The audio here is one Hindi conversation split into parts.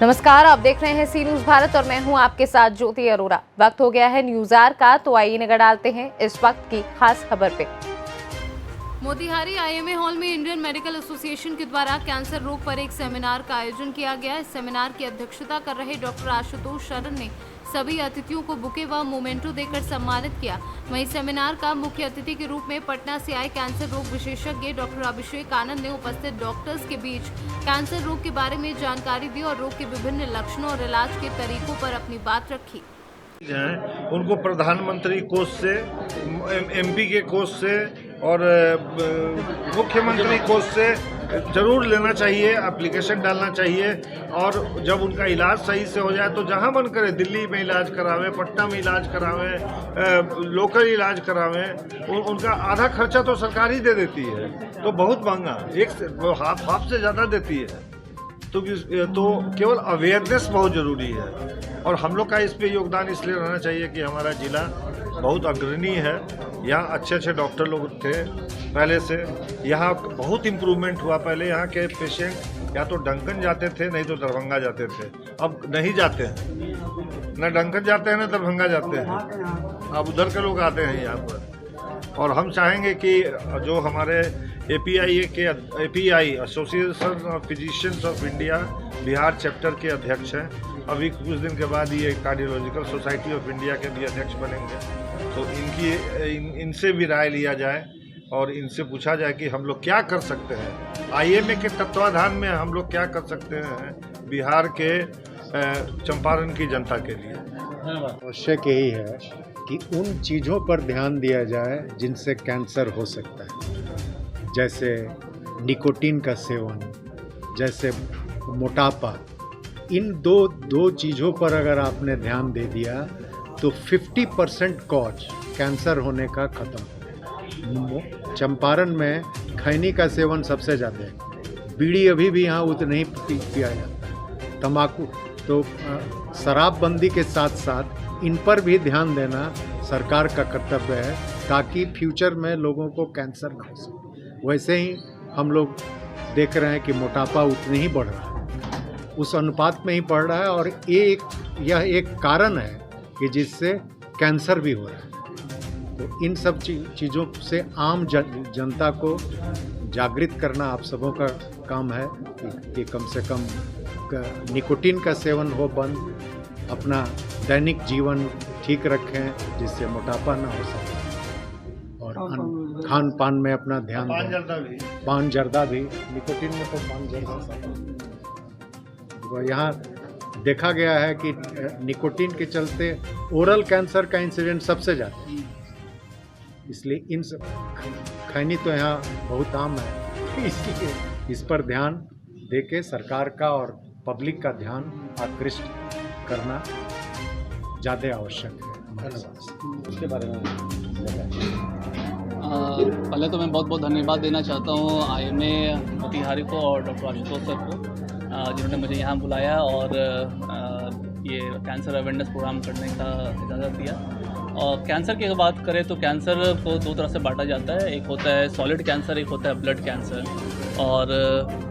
नमस्कार, आप देख रहे हैं सी न्यूज भारत और मैं हूं आपके साथ ज्योति अरोरा। वक्त हो गया है न्यूज आवर का, तो आइए नजर डालते हैं इस वक्त की खास खबर पे। मोतिहारी आईएमए हॉल में इंडियन मेडिकल एसोसिएशन के द्वारा कैंसर रोग पर एक सेमिनार का आयोजन किया गया। इस सेमिनार की अध्यक्षता कर रहे डॉक्टर आशुतोष शरण ने सभी अतिथियों को बुके व मोमेंटो देकर सम्मानित किया। वहीं सेमिनार का मुख्य अतिथि के रूप में पटना से आए कैंसर रोग विशेषज्ञ डॉक्टर अभिषेक आनंद ने उपस्थित डॉक्टर्स के बीच कैंसर रोग के बारे में जानकारी दी और रोग के विभिन्न लक्षणों और इलाज के तरीकों पर अपनी बात रखी। उनको प्रधानमंत्री कोष से, एमपी के कोष से और मुख्यमंत्री कोष से जरूर लेना चाहिए, एप्लीकेशन डालना चाहिए। और जब उनका इलाज सही से हो जाए तो जहां मन करे दिल्ली में इलाज करावें, पटना में इलाज करावें, लोकल इलाज करावें। उनका आधा खर्चा तो सरकार ही दे देती है, तो बहुत महंगा, एक हाफ से ज़्यादा देती है। तो केवल अवेयरनेस बहुत ज़रूरी है और हम लोग का इस पे योगदान इसलिए रहना चाहिए कि हमारा ज़िला बहुत अग्रणी है। यहाँ अच्छे अच्छे डॉक्टर लोग थे पहले से, यहाँ बहुत इम्प्रूवमेंट हुआ। पहले यहाँ के पेशेंट या तो डंकन जाते थे, नहीं तो दरभंगा जाते थे। अब नहीं जाते हैं, न डंकन जाते हैं न दरभंगा जाते हैं, अब उधर के लोग आते हैं यहाँ पर। और हम चाहेंगे कि जो हमारे API association of physicians of India Bihar chapter के अध्यक्ष हैं, अभी कुछ दिन के बाद ये कार्डियोलॉजिकल सोसाइटी ऑफ इंडिया के भी अध्यक्ष बनेंगे। तो इनसे भी राय लिया जाए और इनसे पूछा जाए कि हम लोग क्या कर सकते हैं, आईएमए के तत्वाधान में हम लोग क्या कर सकते हैं बिहार के चंपारण की जनता के लिए। आवश्यक यही है कि उन चीज़ों पर ध्यान दिया जाए जिनसे कैंसर हो सकता है, जैसे निकोटीन का सेवन, जैसे मोटापा। इन दो चीज़ों पर अगर आपने ध्यान दे दिया तो 50% कॉज कैंसर होने का खत्म हो। चंपारण में खैनी का सेवन सबसे ज़्यादा है, बीड़ी अभी भी यहाँ उतना ही पिया जाता है, तंबाकू। तो शराबबंदी के साथ साथ इन पर भी ध्यान देना सरकार का कर्तव्य है, ताकि फ्यूचर में लोगों को कैंसर ना हो सके। वैसे ही हम लोग देख रहे हैं कि मोटापा उतने ही बढ़ रहा है, उस अनुपात में ही बढ़ रहा है, और यह एक कारण है कि जिससे कैंसर भी हो रहा है। तो इन सब चीज़ों से आम जनता को जागृत करना आप सबों का काम है कि कम से कम निकोटीन का सेवन हो बंद, अपना दैनिक जीवन ठीक रखें जिससे मोटापा ना हो सके, और खान पान में अपना ध्यान दें। पान जर्दा भी, निकोटीन में तो पान जर्दा। यहाँ देखा गया है कि निकोटीन के चलते ओरल कैंसर का इंसिडेंट सबसे ज़्यादा है, इसलिए इन सब खैनी तो यहाँ बहुत आम है, इसलिए इस पर ध्यान देके सरकार का और पब्लिक का ध्यान आकृष्ट करना ज़्यादा आवश्यक है। उसके बारे में पहले तो मैं बहुत बहुत धन्यवाद देना चाहता हूँ आईएमए मोतिहारी को और डॉक्टर आशुतोष सर को, जिन्होंने मुझे यहाँ बुलाया और ये कैंसर अवेयरनेस प्रोग्राम करने का इजाज़त दिया। और कैंसर की बात करें तो कैंसर को दो तरह से बांटा जाता है, एक होता है सॉलिड कैंसर, एक होता है ब्लड कैंसर। और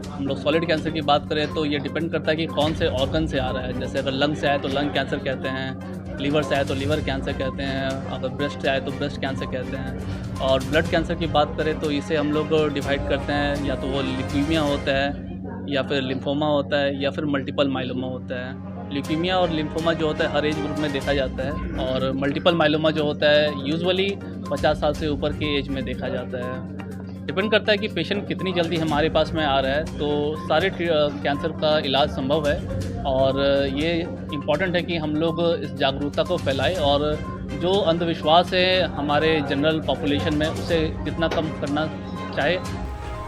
हम लोग सॉलिड कैंसर की बात करें तो ये डिपेंड करता है कि कौन से ऑर्गन से आ रहा है। जैसे अगर लंग से आए तो लंग कैंसर कहते हैं, लीवर से आए तो लीवर कैंसर कहते हैं, अगर ब्रेस्ट से आए तो ब्रेस्ट कैंसर कहते हैं। और ब्लड कैंसर की बात करें तो इसे हम लोग डिवाइड करते हैं, या तो वो ल्यूकीमिया होता है, या फिर लिम्फोमा होता है, या फिर मल्टीपल माइलोमा होता है। ल्यूकीमिया और लिम्फोमा जो होता है हर एज ग्रुप में देखा जाता है, और मल्टीपल माइलोमा जो होता है यूजुअली 50 साल से ऊपर के एज में देखा जाता है। डिपेंड करता है कि पेशेंट कितनी जल्दी हमारे पास में आ रहा है, तो सारे कैंसर का इलाज संभव है। और ये इम्पॉर्टेंट है कि हम लोग इस जागरूकता को फैलाएं, और जो अंधविश्वास है हमारे जनरल पॉपुलेशन में उसे जितना कम करना चाहे।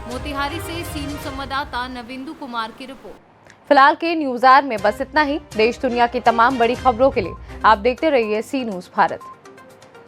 मोतिहारी से सी न्यूज संवाददाता नविंदु कुमार की रिपोर्ट। फिलहाल के न्यूज आवर में बस इतना ही। देश दुनिया की तमाम बड़ी खबरों के लिए आप देखते रहिए सी न्यूज भारत।